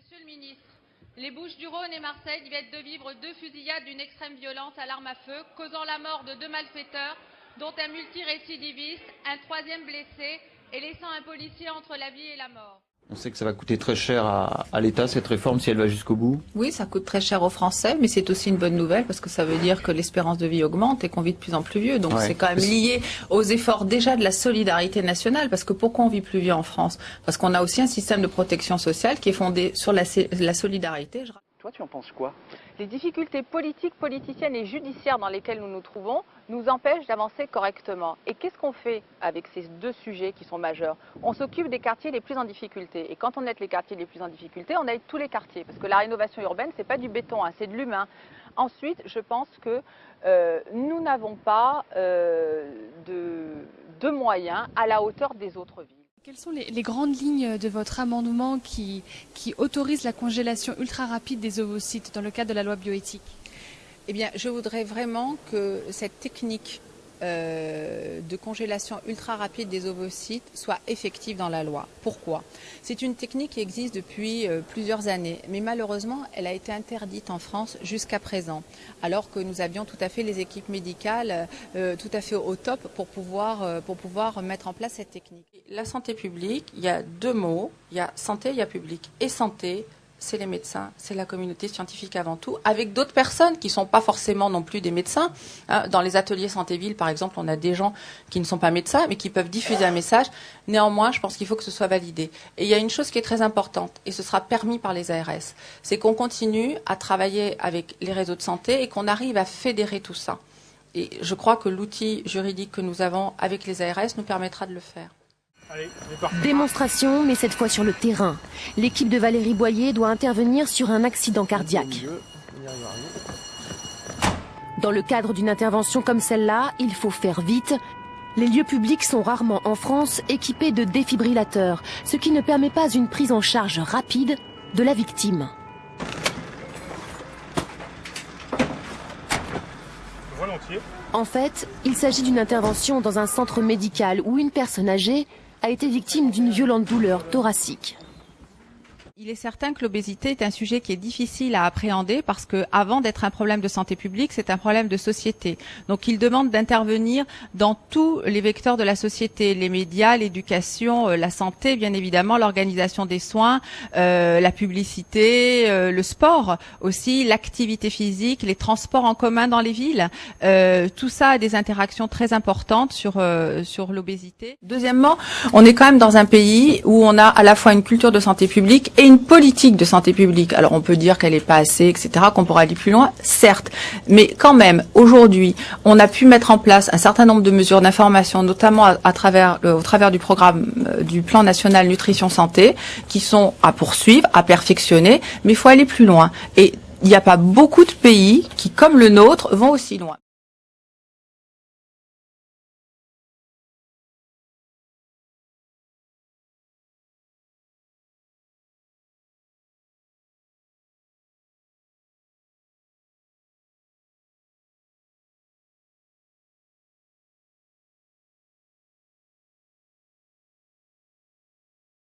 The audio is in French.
Monsieur le ministre, les Bouches-du-Rhône et Marseille viennent de vivre 2 fusillades d'une extrême violence à l'arme à feu, causant la mort de 2 malfaiteurs, dont un multirécidiviste, un 3e blessé, et laissant un policier entre la vie et la mort. On sait que ça va coûter très cher à l'État, cette réforme, si elle va jusqu'au bout. Oui, ça coûte très cher aux Français, mais c'est aussi une bonne nouvelle parce que ça veut dire que l'espérance de vie augmente et qu'on vit de plus en plus vieux. Donc c'est quand même lié aux efforts déjà de la solidarité nationale. Parce que pourquoi on vit plus vieux en France? Parce qu'on a aussi un système de protection sociale qui est fondé sur la solidarité. Toi, tu en penses quoi? Les difficultés politiques, politiciennes et judiciaires dans lesquelles nous nous trouvons nous empêchent d'avancer correctement. Et qu'est-ce qu'on fait avec ces 2 sujets qui sont majeurs? On s'occupe des quartiers les plus en difficulté. Et quand on aide les quartiers les plus en difficulté, on aide tous les quartiers. Parce que la rénovation urbaine, c'est pas du béton, hein, c'est de l'humain. Ensuite, je pense que nous n'avons pas de moyens à la hauteur des autres villes. Quelles sont les grandes lignes de votre amendement qui autorise la congélation ultra rapide des ovocytes dans le cadre de la loi bioéthique? Eh bien, je voudrais vraiment que cette technique de congélation ultra rapide des ovocytes soit effective dans la loi. Pourquoi? C'est une technique qui existe depuis plusieurs années, mais malheureusement, elle a été interdite en France jusqu'à présent, alors que nous avions tout à fait les équipes médicales tout à fait au top pour pouvoir mettre en place cette technique. La santé publique, il y a 2 mots, il y a santé, il y a public. Et santé, c'est les médecins, c'est la communauté scientifique avant tout, avec d'autres personnes qui ne sont pas forcément non plus des médecins. Dans les ateliers santé-ville, par exemple, on a des gens qui ne sont pas médecins, mais qui peuvent diffuser un message. Néanmoins, je pense qu'il faut que ce soit validé. Et il y a une chose qui est très importante, et ce sera permis par les ARS, c'est qu'on continue à travailler avec les réseaux de santé et qu'on arrive à fédérer tout ça. Et je crois que l'outil juridique que nous avons avec les ARS nous permettra de le faire. Démonstration, mais cette fois sur le terrain. L'équipe de Valérie Boyer doit intervenir sur un accident cardiaque. Dans le cadre d'une intervention comme celle-là, il faut faire vite. Les lieux publics sont rarement en France équipés de défibrillateurs, ce qui ne permet pas une prise en charge rapide de la victime. En fait, il s'agit d'une intervention dans un centre médical où une personne âgée a été victime d'une violente douleur thoracique. Il est certain que l'obésité est un sujet qui est difficile à appréhender parce que, avant d'être un problème de santé publique, c'est un problème de société. Donc, il demande d'intervenir dans tous les vecteurs de la société, les médias, l'éducation, la santé, bien évidemment, l'organisation des soins, la publicité, le sport aussi, l'activité physique, les transports en commun dans les villes. Tout ça a des interactions très importantes sur l'obésité. Deuxièmement, on est quand même dans un pays où on a à la fois une culture de santé publique et une politique de santé publique. Alors on peut dire qu'elle n'est pas assez, etc., qu'on pourra aller plus loin, certes. Mais quand même, aujourd'hui, on a pu mettre en place un certain nombre de mesures d'information, notamment au travers du programme du plan national nutrition santé, qui sont à poursuivre, à perfectionner, mais il faut aller plus loin. Et il n'y a pas beaucoup de pays qui, comme le nôtre, vont aussi loin.